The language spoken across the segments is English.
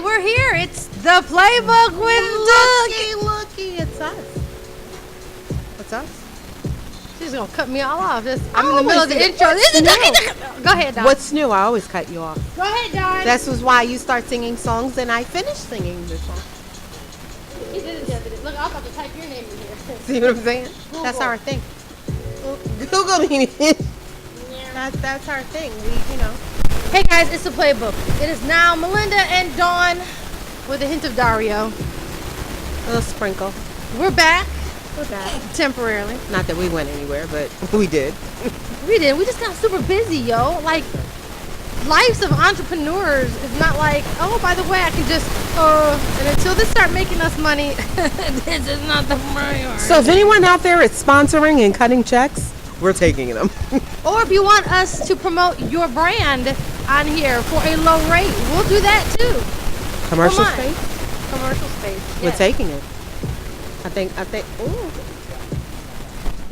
right, we're here. It's the Playbook with Looky, it's us. What's us? She's gonna cut me all off. I'm in the middle of the intro. Go ahead, Don. What's new? I always cut you off. Go ahead, Don. This was why you start singing songs and I finish singing the song. He did it the other day. Look, I was about to type your name in here. See what I'm saying? Google. That's our thing. Google me. That's our thing. Hey guys, it's the Playbook. It is now Melinda and Dawn with a hint of Dario. A little sprinkle. We're back. We're back. Temporarily. Not that we went anywhere, but we did. We did. We just got super busy, yo. Like, lives of entrepreneurs is not like, oh, by the way, I can just, and until they start making us money, this is not the priority. So if anyone out there is sponsoring and cutting checks, we're taking them. Or if you want us to promote your brand on here for a low rate, we'll do that too. Commercial space? Commercial space. Yes. We're taking it. I think, ooh.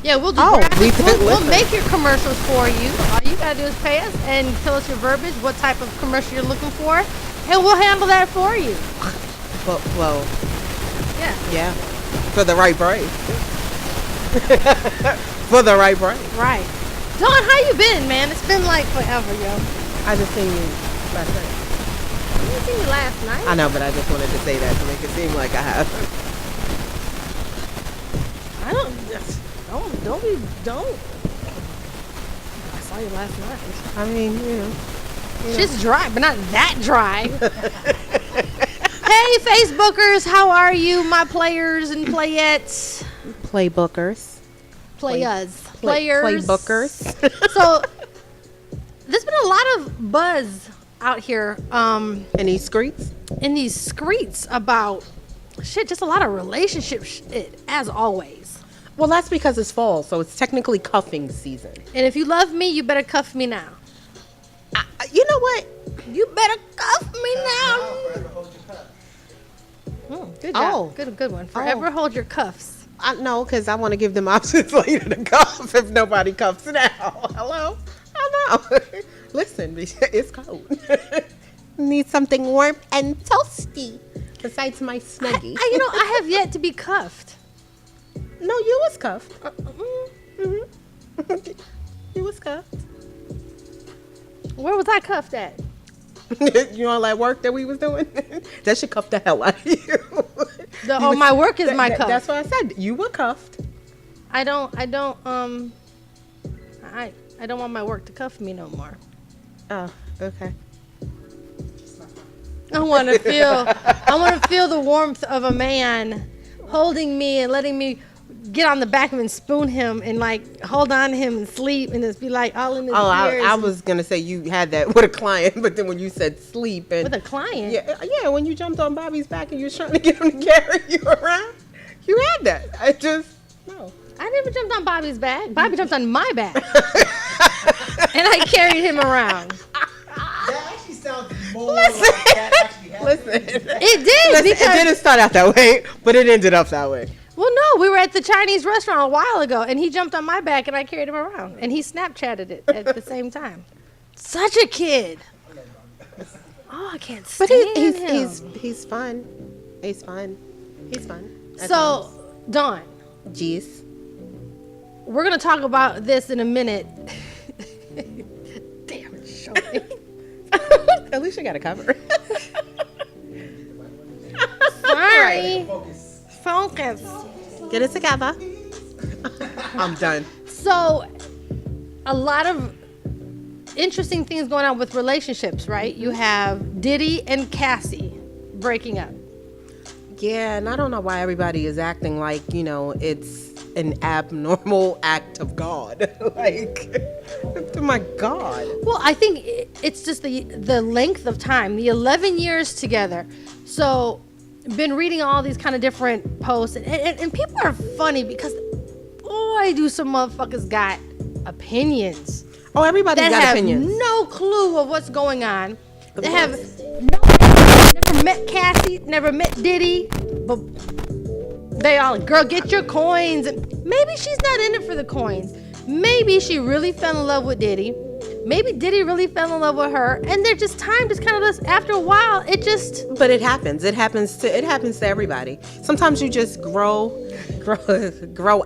Yeah, we'll do listen. we'll make your commercials for you. All you gotta do is pay us and tell us your verbiage, what type of commercial you're looking for, and we'll handle that for you. Well. Yeah. For the right price. For the right price. Right. Dawn, how you been, man? It's been like forever, yo. I just seen you last night. I didn't see you last night. I know, but I just wanted to say that to make it seem like I have. I don't. I saw you last night. I mean, Shit's dry, but not that dry. Hey, Facebookers, how are you, my players and playettes? Playbookers. Players. Playbookers. So, there's been a lot of buzz out here. In these streets? In these streets about just a lot of relationship shit, as always. Well, that's because it's fall, so it's technically cuffing season. And if you love me, you better cuff me now. You know what? You better cuff me now. Good job. Good one. Forever hold your cuffs. No, because I want to give them options later to cuff if nobody cuffs now. Hello? I know. Listen, it's cold. Need something warm and toasty besides my Snuggie. I have yet to be cuffed. No, you was cuffed. You was cuffed. Where was I cuffed at? You know, like work that we was doing? That should cuff the hell out of you. My work is my cuff. That's what I said. You were cuffed. I don't want my work to cuff me no more. Oh, okay. I want to feel the warmth of a man holding me and letting me get on the back of him and spoon him and like hold on to him and sleep and just be like all in his ears. I was gonna say you had that with a client, but then when you said sleep and with a client, yeah, when you jumped on Bobby's back and you were trying to get him to carry you around, you had that. I never jumped on Bobby's back. Bobby jumped on my back, and I carried him around. That actually sounds more like that actually happened. Listen, it did. It didn't start out that way, but it ended up that way. Well, no, we were at the Chinese restaurant a while ago, and he jumped on my back, and I carried him around, and he Snapchatted it at the same time. Such a kid. Oh, I can't stand him. He's fun. He's fun. He's fun. So, Dawn. Jeez. We're going to talk about this in a minute. Damn it, shorty. At least you got a cover. Sorry. Focus. Get it together. I'm done. So, a lot of interesting things going on with relationships, right? You have Diddy and Cassie breaking up. Yeah, and I don't know why everybody is acting like, it's an abnormal act of God. Like, oh my God. Well, I think it's just the length of time, the 11 years together. So, been reading all these kind of different posts, and people are funny because, boy, do some motherfuckers got opinions. Oh, everybody's got opinions. They have no clue of what's going on. They have no idea. Never met Cassie, never met Diddy, but they all, girl, get your coins. And maybe she's not in it for the coins. Maybe she really fell in love with Diddy. Maybe Diddy really fell in love with her, and they're just time just kind of after a while it just. But it happens. It happens to everybody. Sometimes you just grow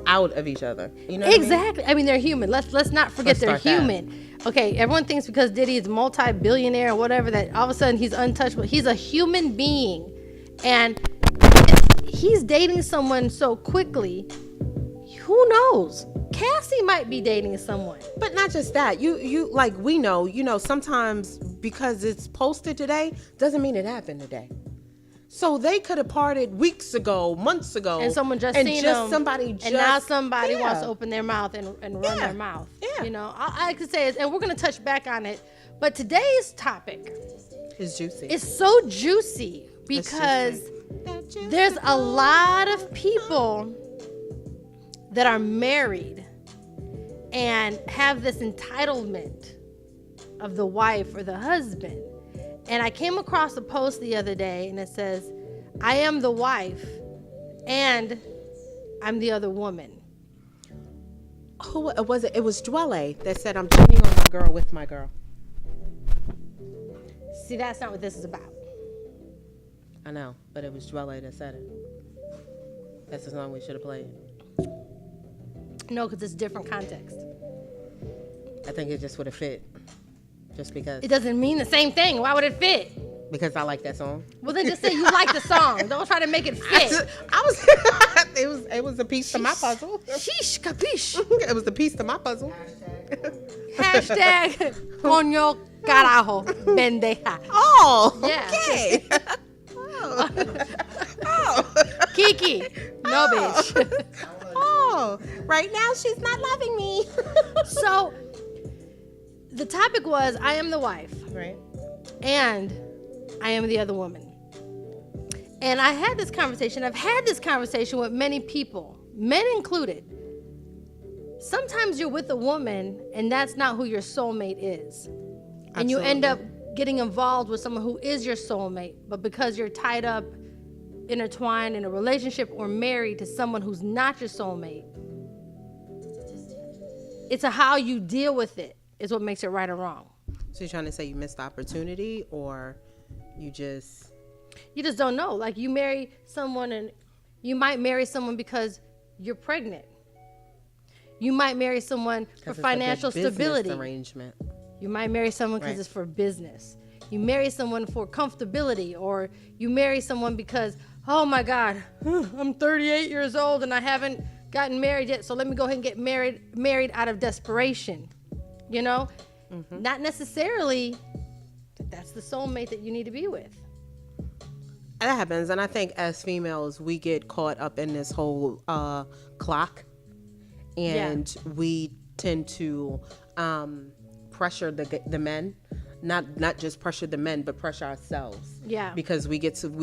out of each other. You know what Exactly. I mean, they're human. Let's not forget Let's they're start that. human. Okay, everyone thinks because Diddy is multi-billionaire or whatever that all of a sudden he's untouchable. He's a human being, and he's dating someone so quickly. Who knows? Cassie might be dating someone. But not just that. You like we know. Sometimes because it's posted today doesn't mean it happened today. So they could have parted weeks ago, months ago, And someone just and seen just them, somebody just and now somebody yeah. wants to open their mouth and run their mouth. Yeah. You know, I could say it, and we're gonna touch back on it. But today's topic It's juicy. is so juicy because there's a lot of people that are married and have this entitlement of the wife or the husband. And I came across a post the other day and it says, I am the wife and I'm the other woman. Who was it? It was Dwelle that said, I'm cheating on my girl with my girl. See, that's not what this is about. I know, but it was Dwelle that said it. That's the song we should have played. No, because it's different context. I think it just would have fit. Just because. It doesn't mean the same thing. Why would it fit? Because I like that song. Well, then just say you like the song. Don't try to make it fit. It was a piece to my puzzle. Sheesh, capiche. It was a piece to my puzzle. Hashtag coño carajo bendeja. Oh, Yeah. okay. Oh. Kiki, no bitch. Oh, right now she's not loving me. So the topic was I am the wife Right. and I am the other woman. And I had this conversation. I've had this conversation with many people, men included. Sometimes you're with a woman and that's not who your soulmate is. And you end up getting involved with someone who is your soulmate, but because you're tied up, intertwined in a relationship or married to someone who's not your soulmate, it's how you deal with it is what makes it right or wrong. So you're trying to say you missed the opportunity, or you just don't know. Like you marry someone and you might marry someone because you're pregnant. You might marry someone for financial stability. Arrangement. You might marry someone because Right. it's for business. You marry someone for comfortability, or you marry someone because, oh my God, I'm 38 years old and I haven't gotten married yet, so let me go ahead and get married out of desperation. You know? Mm-hmm. Not necessarily that that's the soulmate that you need to be with. That happens, and I think as females we get caught up in this whole clock, and we tend to pressure the men, not just pressure the men, but pressure ourselves. Yeah. Because we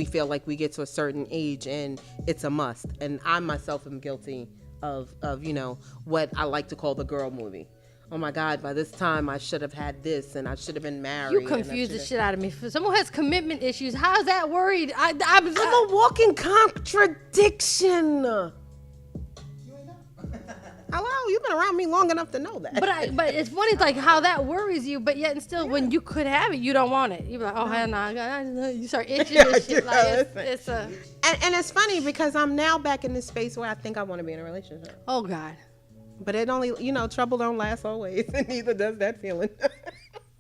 feel like we get to a certain age and it's a must. And I myself am guilty of what I like to call the girl movie. Oh my God, by this time I should have had this and I should have been married. You confuse the shit out of me. If someone has commitment issues, how's that worried? I'm a walking contradiction. Hello, you've been around me long enough to know that. But it's funny, it's like how that worries you, but yet and still, when you could have it, you don't want it. You're like, oh hell no, you start itching and shit. Like it's a. And it's funny because I'm now back in this space where I think I want to be in a relationship. Oh God. But it only, trouble don't last always, and neither does that feeling.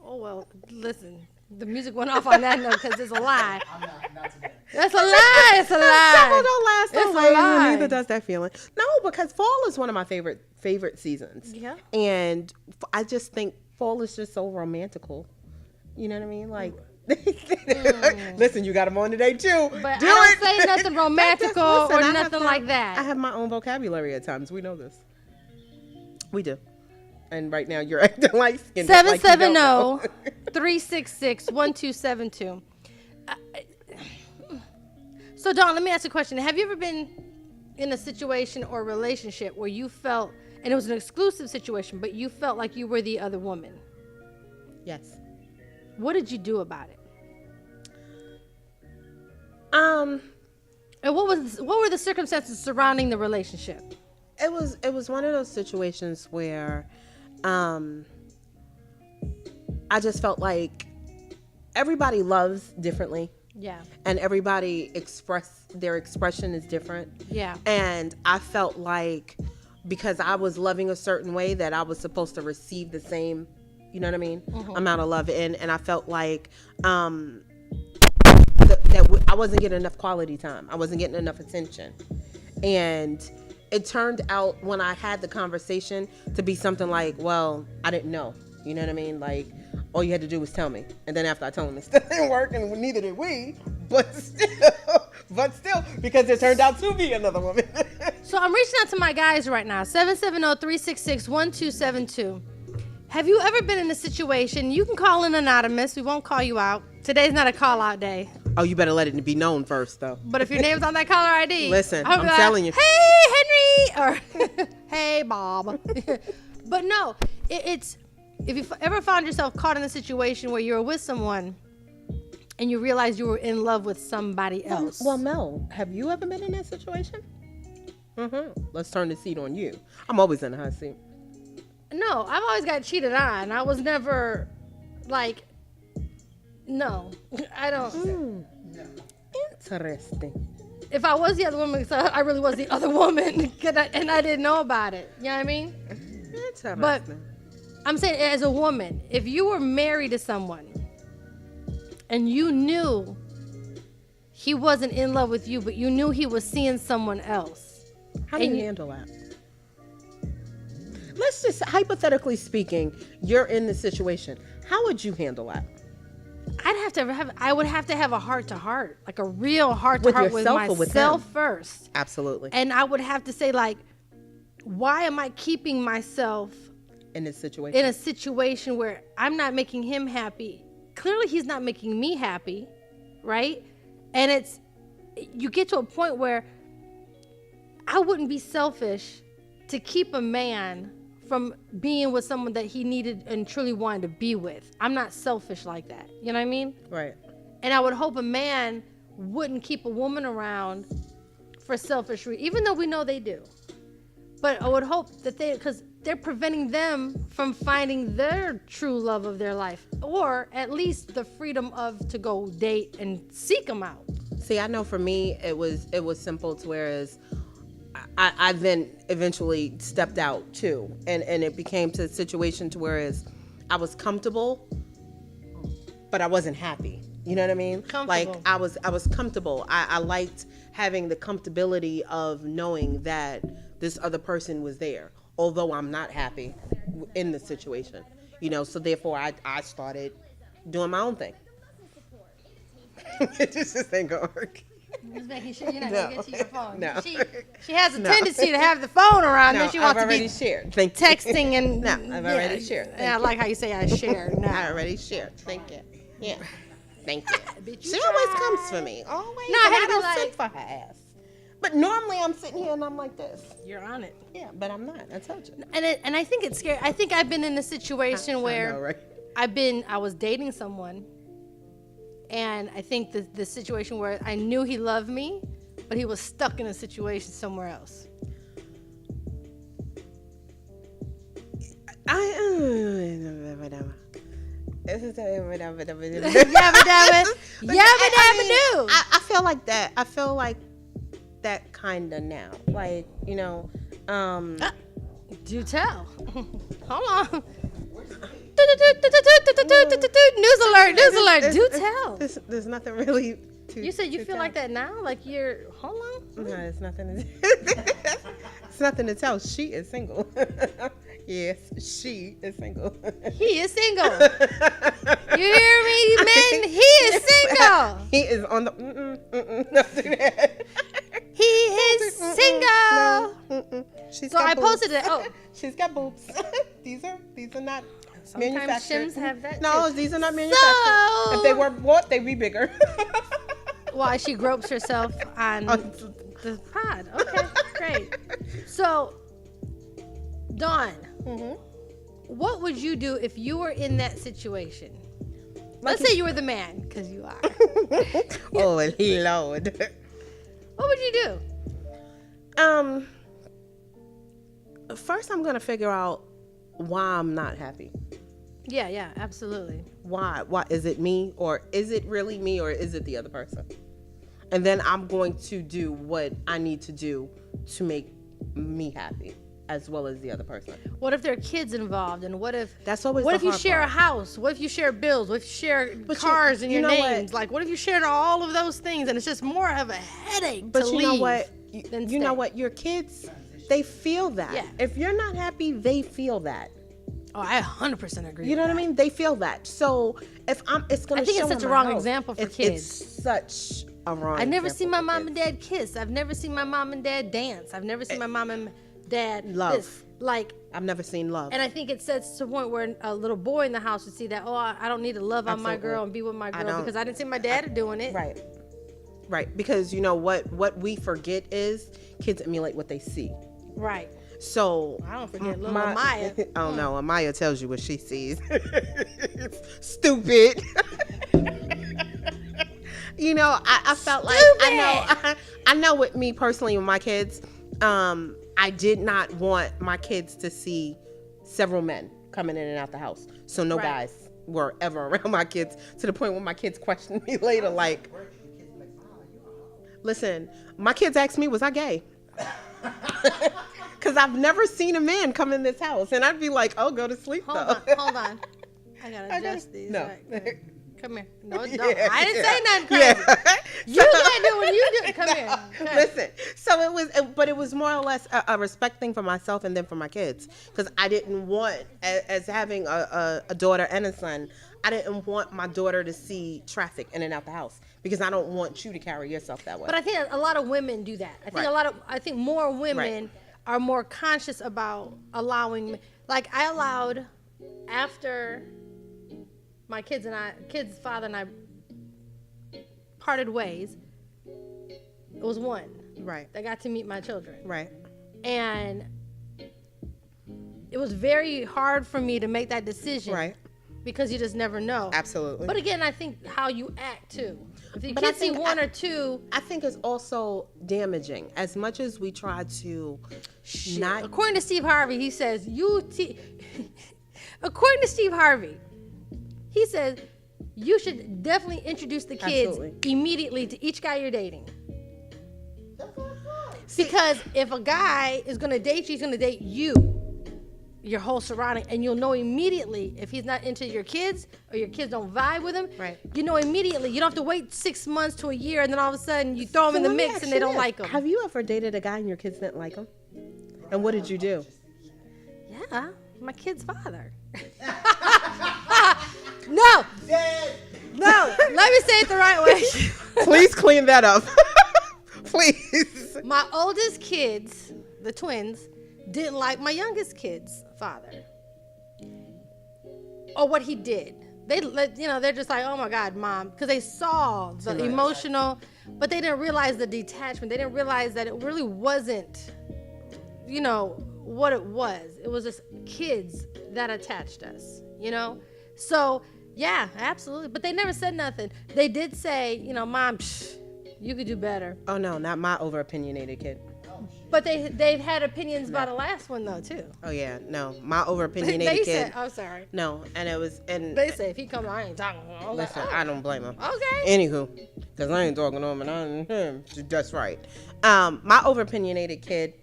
Oh well, listen. The music went off on that note because it's a lie. I'm not today. That's a lie. It's a lie. Trouble don't last It's a always, lie. and neither does that feeling. No, because fall is one of my favorite seasons. Yeah. And I just think fall is just so romantical. You know what I mean? Like, listen, you got them on today too. But Do I it. don't say nothing romantical Listen, or I have nothing my- like that. I have my own vocabulary at times. We know this. We do. And right now you're acting like skin. 770-366-1272. So Dawn, let me ask you a question. Have you ever been in a situation or relationship where you felt, and it was an exclusive situation, but you felt like you were the other woman? Yes. What did you do about it? Um, And what were the circumstances surrounding the relationship? It was one of those situations where I just felt like everybody loves differently. Yeah. And everybody their expression is different. Yeah. And I felt like because I was loving a certain way that I was supposed to receive the same, you know what I mean, amount of love. And I felt like I wasn't getting enough quality time. I wasn't getting enough attention. And it turned out when I had the conversation to be something like, well, I didn't know. You know what I mean? Like, all you had to do was tell me. And then after I told him, it still didn't work, and neither did we. But still, because it turned out to be another woman. So I'm reaching out to my guys right now. 770-366-1272. Have you ever been in a situation, you can call in anonymous, we won't call you out. Today's not a call out day. Oh, you better let it be known first, though. But if your name's on that caller ID, listen, I'll be I'm telling you. Hey, Henry, or hey, Bob. But no, it's if you ever found yourself caught in a situation where you were with someone and you realized you were in love with somebody else. Well, Mel, have you ever been in that situation? Let's turn the seat on you. I'm always in the hot seat. No, I've always got cheated on. I was never like, no, I don't. Interesting. If I was the other woman, so I really was the other woman, and I didn't know about it. You know what I mean? Interesting. But I'm saying, as a woman, if you were married to someone and you knew he wasn't in love with you, but you knew he was seeing someone else, how do you handle that? Let's just, hypothetically speaking, you're in the situation. How would you handle that? I would have to have a heart to heart, like a real heart to heart with myself first. Absolutely. And I would have to say, like, why am I keeping myself in a situation where I'm not making him happy? Clearly he's not making me happy, right? And you get to a point where I wouldn't be selfish to keep a man from being with someone that he needed and truly wanted to be with. I'm not selfish like that. You know what I mean? Right. And I would hope a man wouldn't keep a woman around for selfish reasons, even though we know they do. But I would hope that because they're preventing them from finding their true love of their life, or at least the freedom to go date and seek them out. See, I know for me, it was simple to whereas I then eventually stepped out too. And it became to a situation to whereas I was comfortable, but I wasn't happy. You know what I mean? Like I was comfortable. I liked having the comfortability of knowing that this other person was there, although I'm not happy in the situation. You know, so therefore I started doing my own thing. It just ain't gonna work. Just making sure you're not going to get to your phone. No. She has a tendency to have the phone around. No, Then she wants I've already to be shared. Thank you. texting and No, I've already shared. I like how you say I shared. No. I already shared. Thank you. Yeah. Thank you. Bitch, you She tried. always comes for me. Always. No, I And had to be don't like- sit for her ass. But normally I'm sitting here and I'm like this. You're on it. Yeah, but I'm not. I told you. And I think it's scary. I think I've been in a situation where I know, right? I was dating someone, and I think the situation where I knew he loved me, but he was stuck in a situation somewhere else. I feel like that. I feel like that kind of now. Like, you know, Do tell. Hold on. News alert. Do tell. There's nothing really to. You said you to feel tell. like that now? Like you're, hold on. No, it's nothing. It's nothing to tell. She is single. Yes, she is single. He is single. You hear me, men? He is single. He is on the. Don't do that. He is single. She's So got I boobs. posted it. Oh, She's got boobs. These are not sometimes manufactured. shims have that. No, too. these are not manufactured. If they were bought, they'd be bigger. Why she gropes herself on the pod. Okay, great. So, Dawn, what would you do if you were in that situation? Let's say you were the man, because you are. Oh, Lord. What would you do? First I'm gonna figure out why I'm not happy. Yeah, absolutely. Why? Why is it me, or is it really me, or is it the other person? And then I'm going to do what I need to do to make me happy, as well as the other person. What if there are kids involved, and what if That's always what the if you hard share part. a house? What if you share bills? What if you share cars and you your know what? names? Like, what if you shared all of those things, and it's just more of a headache But to you leave know what? than You know stay. what? Your kids, they feel that. Yeah. If you're not happy, they feel that. Oh, I 100% agree. You know with what I that. mean? They feel that. So if it's gonna. I think it's show such in a my wrong house. example for It's kids. such a wrong. I've never example seen my for mom and kids. dad kiss. I've never seen my mom and dad dance. I've never seen my mom and dad Love. this. Like, I've never seen love. and I think it sets to a point where a little boy in the house would see that, oh, I don't need to love on my Absolutely. girl and be with my I girl don't. because I didn't see my dad doing it. Right. Right. Because you know what we forget is kids emulate what they see. Right. So I don't forget little Maya. Oh no, Amaya tells you what she sees. Stupid. You know, I felt like I know with me personally with my kids, I did not want my kids to see several men coming in and out the house. So no Right. guys were ever around my kids, to the point where my kids questioned me later like, listen, my kids asked me, was I gay? Because I've never seen a man come in this house. And I'd be like, oh, go to sleep, Hold though. on, hold on. I gotta adjust these. No. Right. Come here. No, don't. Yeah, I didn't yeah. say nothing crazy. Yeah. You can't do what you do. Come here. Come here. Listen, so it was more or less a respect thing for myself and then for my kids. Because I didn't want, as having a daughter and a son, I didn't want my daughter to see traffic in and out the house. Because I don't want you to carry yourself that way. But I think a lot of women do that. I think Right. I think more women are more conscious about allowing. Like, I allowed, after my kids father and I parted ways, it was one Right. that got to meet my children. Right. And it was very hard for me to make that decision. Right. Because you just never know. Absolutely. But again, I think how you act too. If you But I kids see think one or two, I think it's also damaging. As much as we try to not. according to Steve Harvey, he says according to Steve Harvey, he says you should definitely introduce the kids Absolutely. immediately to each guy you're dating. Because if a guy is going to date you, he's going to date you, your whole surrounding, and you'll know immediately if he's not into your kids or your kids don't vibe with him. Right. You know immediately. You don't have to wait 6 months to a year, and then all of a sudden you throw them in the let me mix ask and you they don't this. like them. Have you ever dated a guy and your kids didn't like him? And what did you do? Yeah, my kid's father. No, Dead. no. Let me say it the right way. Please clean that up. Please. My oldest kids, the twins, didn't like my youngest kid's father or what he did. They're just like, oh my God, mom, because they saw the much. emotional, but they didn't realize the detachment. They didn't realize that it really wasn't, what it was. It was just kids that attached us, So yeah, absolutely. But they never said nothing. They did say, mom, you could do better. Oh no, not my over opinionated kid. But they've had opinions about the last one though too. Oh yeah, no, my over They opinionated said, kid. "I'm sorry." No, and it was and They say if he come, I ain't talking. To him. I'm like, listen, I don't blame him. Okay. Anywho, because I ain't talking to him, and that's right. My over opinionated kid.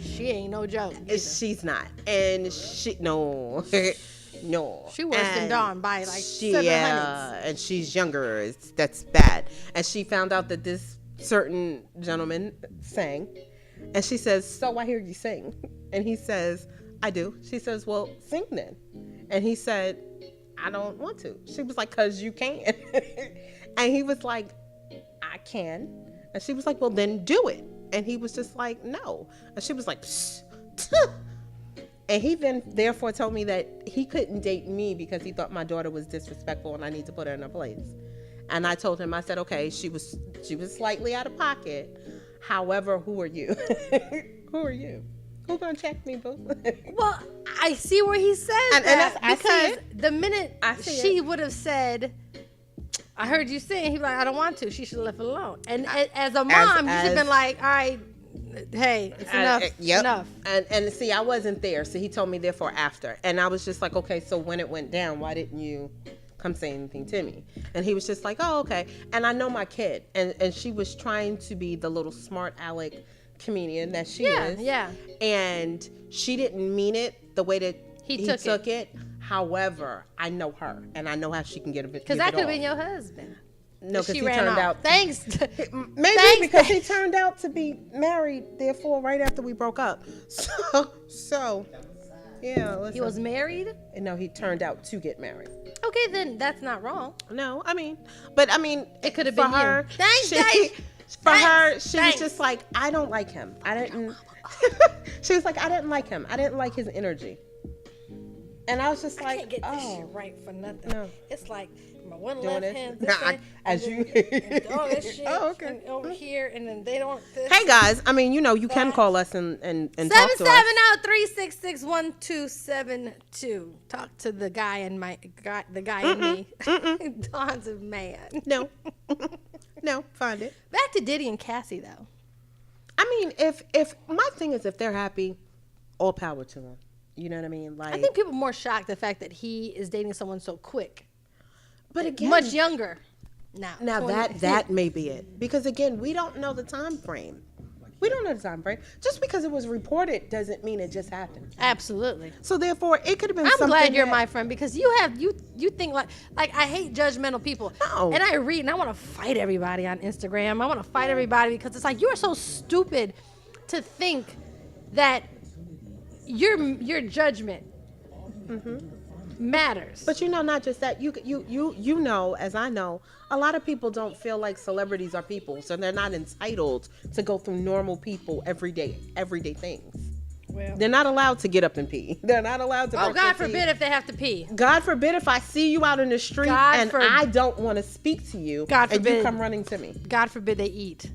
She ain't no joke. either. She's not, and she no. No, She worse than And Dawn by like 700. Yeah, and she's younger. That's bad. And she found out that this certain gentleman sang, and she says, "So I hear you sing," and he says, "I do." She says, "Well, sing then," and he said, "I don't want to." She was like, "'Cause you can," and he was like, "I can," and she was like, "Well, then do it," and he was just like, "No," and she was like, "Psst." And he then therefore told me that he couldn't date me because he thought my daughter was disrespectful and I need to put her in her place. And I told him, I said, okay, she was slightly out of pocket. However, who are you? Who are you? Who gonna check me, boo? Well, I see where he says And that I see because it. the minute I see she would have said, "I heard you sing," he'd be like, "I don't want to." She should have left it alone. And as a mom, you should have been like, "All right, hey, it's enough. Yep. Enough. And see, I wasn't there, so he told me therefore after, and I was just like, okay, so when it went down, why didn't you come say anything to me? And he was just like, oh, okay. And I know my kid, and she was trying to be the little smart aleck comedian that she is. Yeah. And she didn't mean it the way that He took it. However, I know her, and I know how she can get a bit. Because that could have been your husband. No, because She he ran turned off. out. Thanks. Maybe Thanks, because he turned out to be married, therefore, right after we broke up. So yeah. Listen. He was married? No, he turned out to get married. Okay, then that's not wrong. No, I mean, It could have for been her. you. Thanks, she, Dave. For Thanks, her, she thanks. was just like, I don't like him. I didn't. She was like, I didn't like him. I didn't like his energy. And I was just I like, can't get this oh, shit right for nothing. No. It's like my one Doing left it? hand, Nah, this hand, as and you- then- and all this shit, Oh, okay. and over here, and then they don't. This, hey guys, I mean, you can call us and talk to us. 770-366-1272. Talk to the guy in the guy in me. Dawn's a man. No, no, find it. Back to Diddy and Cassie though. I mean, if my thing is, if they're happy, all power to them. You know what I mean? Like, I think people are more shocked the fact that he is dating someone so quick, but again, much younger. Now 20 that may be it, because again, we don't know the time frame. We don't know the time frame. Just because it was reported doesn't mean it just happened. Absolutely. So therefore, it could have been. I'm something glad you're that- my friend because you think like I hate judgmental people. No. And I read and I want to fight everybody on Instagram. I want to fight everybody because it's like you are so stupid to think that your judgment matters. But not just that. You know, as I know, a lot of people don't feel like celebrities are people, so they're not entitled to go through normal people everyday things. Well, They're not allowed to get up and pee. They're not allowed to. oh brush God their forbid teeth. if they have to pee. God forbid if I see you out in the street God and forbid. I don't want to speak to you, God and you forbid. come running to me. God forbid they eat.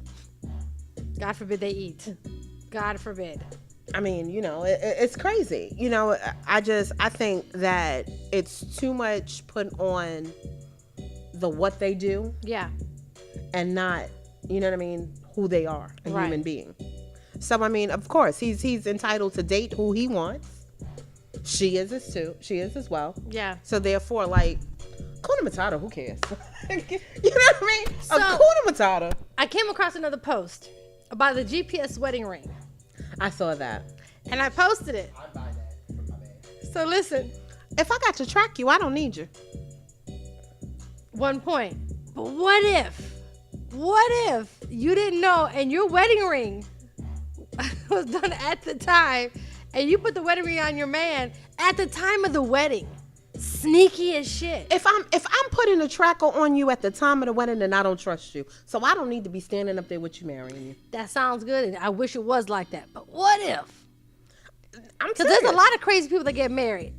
God forbid they eat. God forbid. I mean, it's crazy. I think that it's too much put on the what they do Yeah. and not, you know what I mean, who they are, a Right. human being. So I mean, of course, he's entitled to date who he wants. She is as well. Yeah. So therefore, like, Kuna Matata, who cares? You know what I mean? So- Kuna Matata. I came across another post about the GPS wedding ring, I saw that. and I posted it. I buy that for my man. So listen. If I got to track you, I don't need you. 1 point. But what if you didn't know and your wedding ring was done at the time and you put the wedding ring on your man at the time of the wedding? Sneaky as shit. If I'm putting a tracker on you at the time of the wedding, then I don't trust you. So I don't need to be standing up there with you marrying you. That sounds good and I wish it was like that. But what if? I'm Because there's a serious. lot of crazy people that get married.